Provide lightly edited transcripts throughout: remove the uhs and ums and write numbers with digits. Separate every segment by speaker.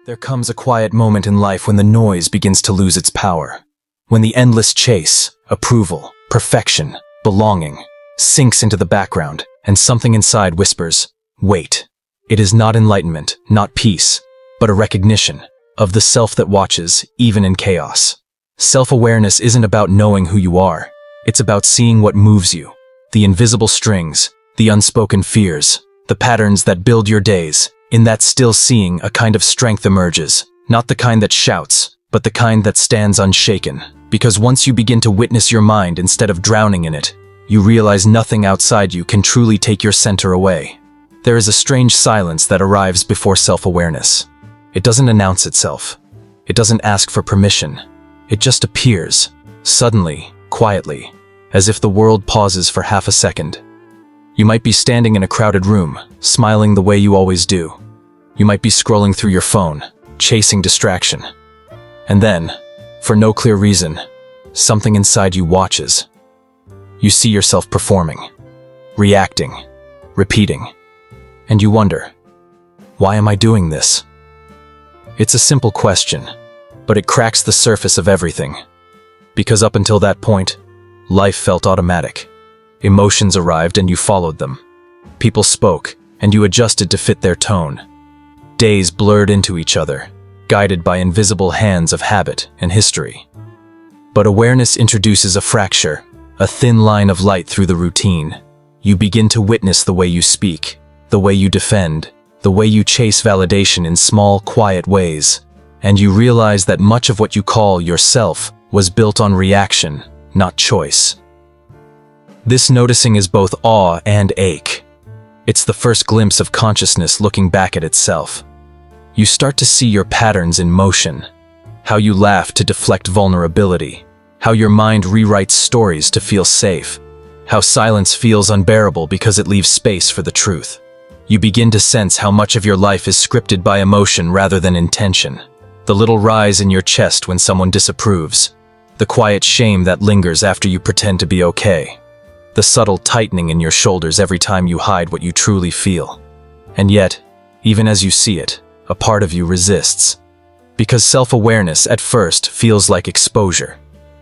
Speaker 1: There comes a quiet moment in life when the noise begins to lose its power. When the endless chase, approval, perfection, belonging, sinks into the background, and something inside whispers, "Wait." It is not enlightenment, not peace, but a recognition of the self that watches, even in chaos. Self-awareness isn't about knowing who you are. It's about seeing what moves you, the invisible strings, the unspoken fears, the patterns that build your days. In that still seeing, a kind of strength emerges, not the kind that shouts, but the kind that stands unshaken. Because once you begin to witness your mind instead of drowning in it, you realize nothing outside you can truly take your center away. There is a strange silence that arrives before self-awareness. It doesn't announce itself. It doesn't ask for permission. It just appears, suddenly, quietly, as if the world pauses for half a second. You might be standing in a crowded room, smiling the way you always do. You might be scrolling through your phone, chasing distraction. And then, for no clear reason, something inside you watches. You see yourself performing, reacting, repeating, and you wonder, why am I doing this? It's a simple question, but it cracks the surface of everything. Because up until that point, life felt automatic. Emotions arrived and you followed them. People spoke and you adjusted to fit their tone. Days blurred into each other, guided by invisible hands of habit and history. But awareness introduces a fracture, a thin line of light through the routine. You begin to witness the way you speak, the way you defend, the way you chase validation in small, quiet ways. And you realize that much of what you call yourself was built on reaction, not choice. This noticing is both awe and ache. It's the first glimpse of consciousness looking back at itself. You start to see your patterns in motion, how you laugh to deflect vulnerability, how your mind rewrites stories to feel safe, how silence feels unbearable because it leaves space for the truth. You begin to sense how much of your life is scripted by emotion rather than intention. The little rise in your chest when someone disapproves, the quiet shame that lingers after you pretend to be okay. The subtle tightening in your shoulders every time you hide what you truly feel. And yet, even as you see it, a part of you resists. Because self-awareness at first feels like exposure.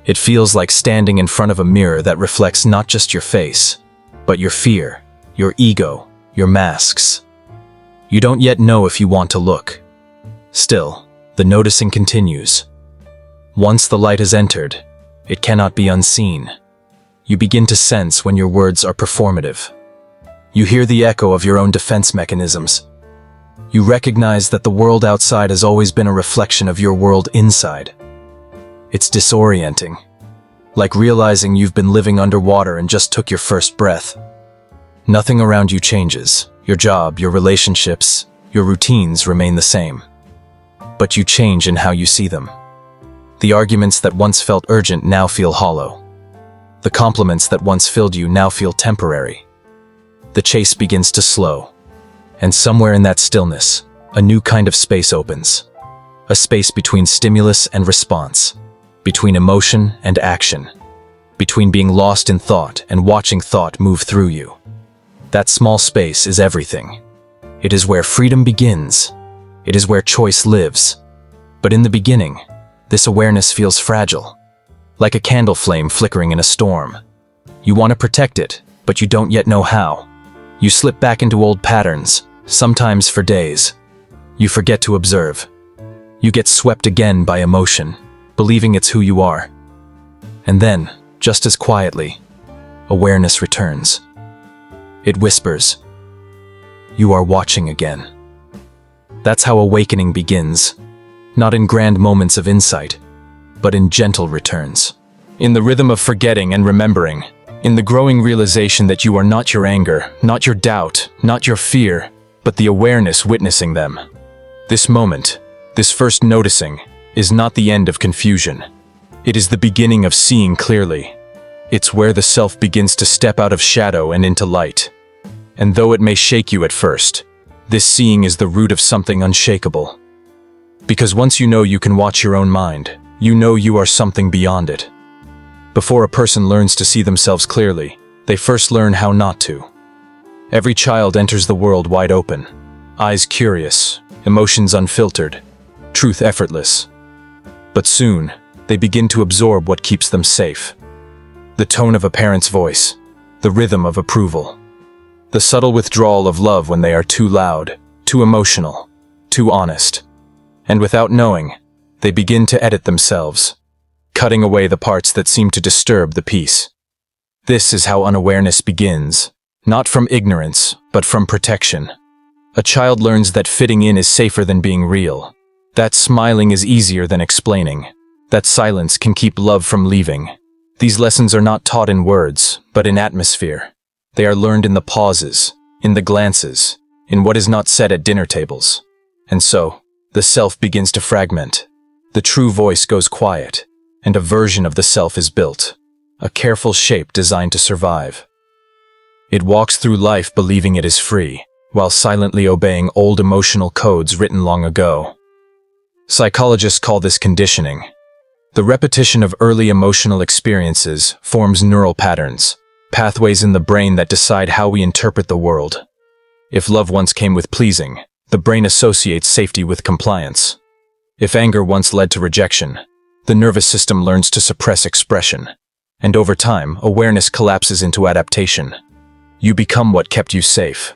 Speaker 1: It feels like standing in front of a mirror that reflects not just your face, but your fear, your ego, your masks. You don't yet know if you want to look. Still, the noticing continues. Once the light has entered, it cannot be unseen. You begin to sense when your words are performative. You hear the echo of your own defense mechanisms. You recognize that the world outside has always been a reflection of your world inside. It's disorienting, like realizing you've been living underwater and just took your first breath. Nothing around you changes. Your job, your relationships, your routines remain the same. But you change in how you see them. The arguments that once felt urgent now feel hollow. The compliments that once filled you now feel temporary. The chase begins to slow. And somewhere in that stillness, a new kind of space opens. A space between stimulus and response. Between emotion and action. Between being lost in thought and watching thought move through you. That small space is everything. It is where freedom begins. It is where choice lives. But in the beginning, this awareness feels fragile. Like a candle flame flickering in a storm. You want to protect it, but you don't yet know how. You slip back into old patterns, sometimes for days. You forget to observe. You get swept again by emotion, believing it's who you are. And then, just as quietly, awareness returns. It whispers, "You are watching again." That's how awakening begins, not in grand moments of insight, but in gentle returns. In the rhythm of forgetting and remembering, in the growing realization that you are not your anger, not your doubt, not your fear, but the awareness witnessing them. This moment, this first noticing, is not the end of confusion. It is the beginning of seeing clearly. It's where the self begins to step out of shadow and into light. And though it may shake you at first, this seeing is the root of something unshakable. Because once you know you can watch your own mind, you know you are something beyond it. Before a person learns to see themselves clearly, they first learn how not to. Every child enters the world wide open, eyes curious, emotions unfiltered, truth effortless. But soon, they begin to absorb what keeps them safe. The tone of a parent's voice, the rhythm of approval, the subtle withdrawal of love when they are too loud, too emotional, too honest. And without knowing, they begin to edit themselves, cutting away the parts that seem to disturb the peace. This is how unawareness begins, not from ignorance, but from protection. A child learns that fitting in is safer than being real, that smiling is easier than explaining, that silence can keep love from leaving. These lessons are not taught in words, but in atmosphere. They are learned in the pauses, in the glances, in what is not said at dinner tables. And so, the self begins to fragment. The true voice goes quiet, and a version of the self is built, a careful shape designed to survive. It walks through life believing it is free, while silently obeying old emotional codes written long ago. Psychologists call this conditioning. The repetition of early emotional experiences forms neural patterns, pathways in the brain that decide how we interpret the world. If love once came with pleasing, the brain associates safety with compliance. If anger once led to rejection, the nervous system learns to suppress expression. And over time, awareness collapses into adaptation. You become what kept you safe.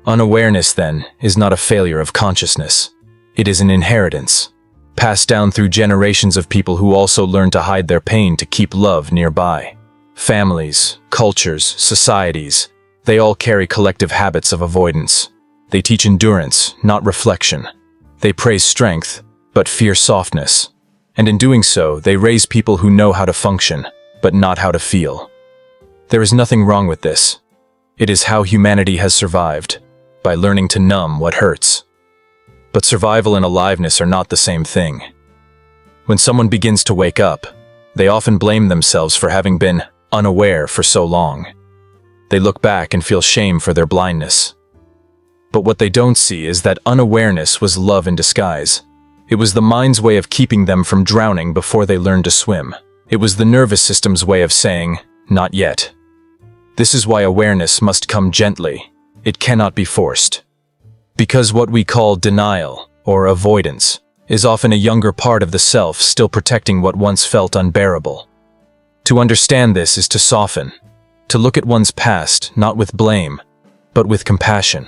Speaker 1: Unawareness, then, is not a failure of consciousness. It is an inheritance, passed down through generations of people who also learned to hide their pain to keep love nearby. Families, cultures, societies, they all carry collective habits of avoidance. They teach endurance, not reflection. They praise strength, but fear softness. And in doing so, they raise people who know how to function, but not how to feel. There is nothing wrong with this. It is how humanity has survived, by learning to numb what hurts. But survival and aliveness are not the same thing. When someone begins to wake up, they often blame themselves for having been unaware for so long. They look back and feel shame for their blindness. But what they don't see is that unawareness was love in disguise. It was the mind's way of keeping them from drowning before they learned to swim. It was the nervous system's way of saying, not yet. This is why awareness must come gently. It cannot be forced. Because what we call denial, or avoidance, is often a younger part of the self still protecting what once felt unbearable. To understand this is to soften, to look at one's past not with blame, but with compassion.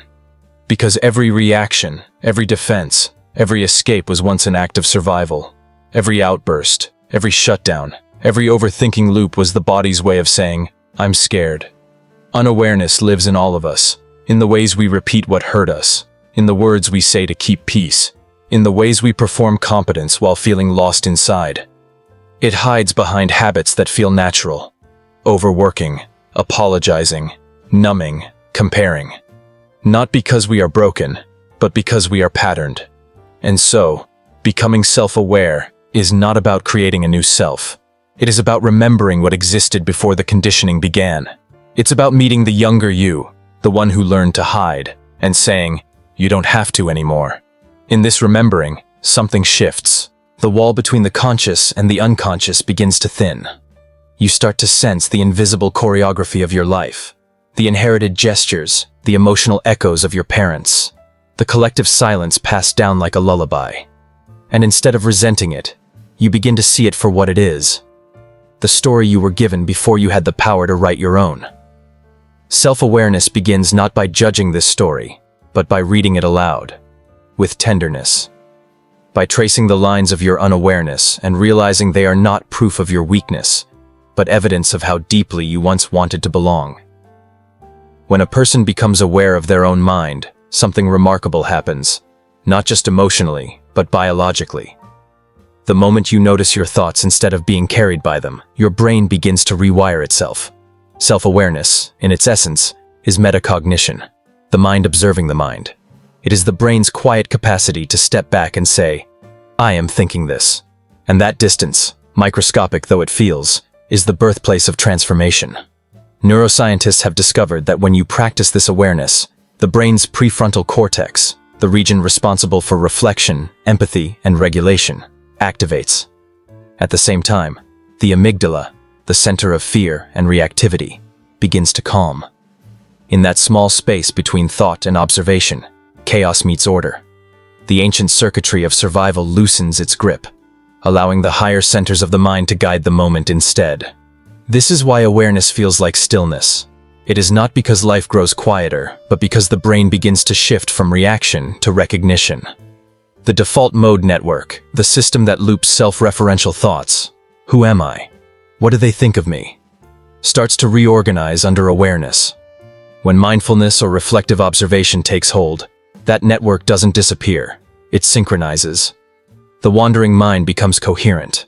Speaker 1: Because every reaction, every defense, every escape was once an act of survival. Every outburst, every shutdown, every overthinking loop was the body's way of saying, I'm scared. Unawareness lives in all of us, in the ways we repeat what hurt us, in the words we say to keep peace, in the ways we perform competence while feeling lost inside. It hides behind habits that feel natural. Overworking, apologizing, numbing, comparing. Not because we are broken, but because we are patterned. And so, becoming self-aware is not about creating a new self. It is about remembering what existed before the conditioning began. It's about meeting the younger you, the one who learned to hide, and saying, you don't have to anymore. In this remembering, something shifts. The wall between the conscious and the unconscious begins to thin. You start to sense the invisible choreography of your life, the inherited gestures, the emotional echoes of your parents, the collective silence passed down like a lullaby. And instead of resenting it, you begin to see it for what it is. The story you were given before you had the power to write your own. Self-awareness begins not by judging this story, but by reading it aloud, with tenderness. By tracing the lines of your unawareness and realizing they are not proof of your weakness, but evidence of how deeply you once wanted to belong. When a person becomes aware of their own mind, something remarkable happens, not just emotionally, but biologically. The moment you notice your thoughts instead of being carried by them, your brain begins to rewire itself. Self-awareness, in its essence, is metacognition, the mind observing the mind. It is the brain's quiet capacity to step back and say, I am thinking this. And that distance, microscopic though it feels, is the birthplace of transformation. Neuroscientists have discovered that when you practice this awareness, the brain's prefrontal cortex, the region responsible for reflection, empathy, and regulation, activates. At the same time, the amygdala, the center of fear and reactivity, begins to calm. In that small space between thought and observation, chaos meets order. the ancient circuitry of survival loosens its grip, allowing the higher centers of the mind to guide the moment instead. This is why awareness feels like stillness. It is not because life grows quieter, but because the brain begins to shift from reaction to recognition. The default mode network, the system that loops self-referential thoughts, who am I? What do they think of me? Starts to reorganize under awareness. When mindfulness or reflective observation takes hold, that network doesn't disappear, it synchronizes. The wandering mind becomes coherent.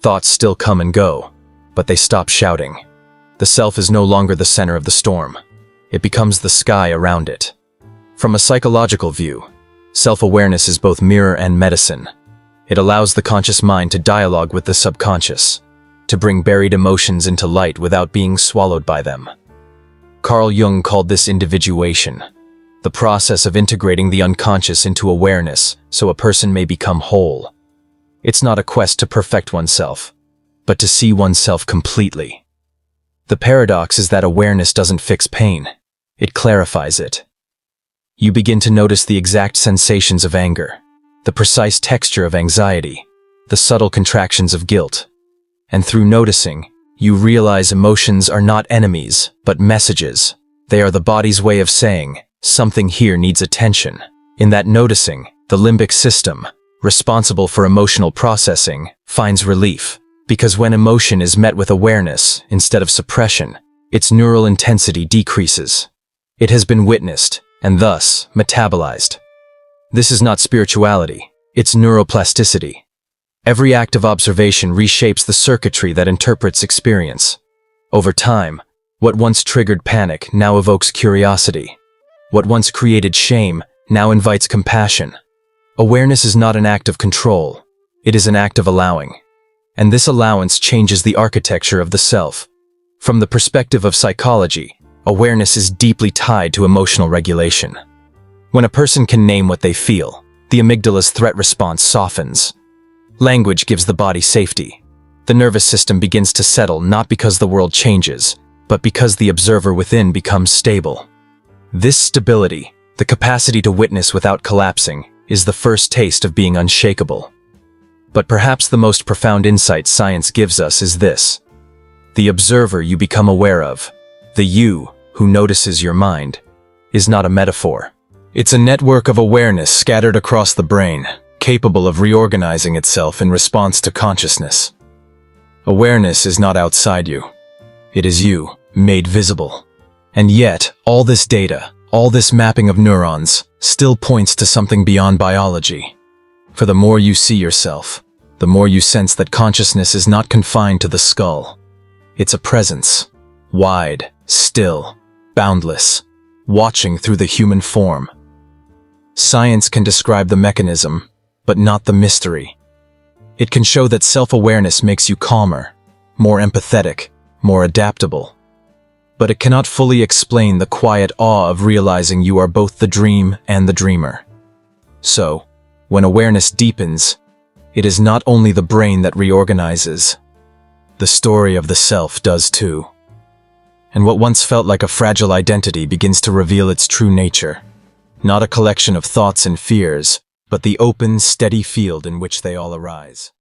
Speaker 1: Thoughts still come and go, but they stop shouting. The self is no longer the center of the storm. It becomes the sky around it. From a psychological view, self-awareness is both mirror and medicine. It allows the conscious mind to dialogue with the subconscious, to bring buried emotions into light without being swallowed by them. Carl Jung called this individuation, the process of integrating the unconscious into awareness so a person may become whole. It's not a quest to perfect oneself, but to see oneself completely. The paradox is that awareness doesn't fix pain, it clarifies it. You begin to notice the exact sensations of anger, the precise texture of anxiety, the subtle contractions of guilt. And through noticing, you realize emotions are not enemies, but messages. They are the body's way of saying, something here needs attention. In that noticing, the limbic system, responsible for emotional processing, finds relief. Because when emotion is met with awareness instead of suppression, its neural intensity decreases. It has been witnessed, and thus metabolized. This is not spirituality, it's neuroplasticity. Every act of observation reshapes the circuitry that interprets experience. Over time, what once triggered panic now evokes curiosity. What once created shame now invites compassion. Awareness is not an act of control, it is an act of allowing. And this allowance changes the architecture of the self. From the perspective of psychology, awareness is deeply tied to emotional regulation. When a person can name what they feel, the amygdala's threat response softens. Language gives the body safety. The nervous system begins to settle not because the world changes, but because the observer within becomes stable. This stability, the capacity to witness without collapsing, is the first taste of being unshakable. But perhaps the most profound insight science gives us is this. The observer you become aware of, the you who notices your mind, is not a metaphor. It's a network of awareness scattered across the brain, capable of reorganizing itself in response to consciousness. Awareness is not outside you. It is you, made visible. And yet, all this data, all this mapping of neurons, still points to something beyond biology. For the more you see yourself, the more you sense that consciousness is not confined to the skull. It's a presence, wide, still, boundless, watching through the human form. Science can describe the mechanism, but not the mystery. It can show that self-awareness makes you calmer, more empathetic, more adaptable. But it cannot fully explain the quiet awe of realizing you are both the dream and the dreamer. So, when awareness deepens, it is not only the brain that reorganizes. The story of the self does too. And what once felt like a fragile identity begins to reveal its true nature. Not a collection of thoughts and fears, but the open, steady field in which they all arise.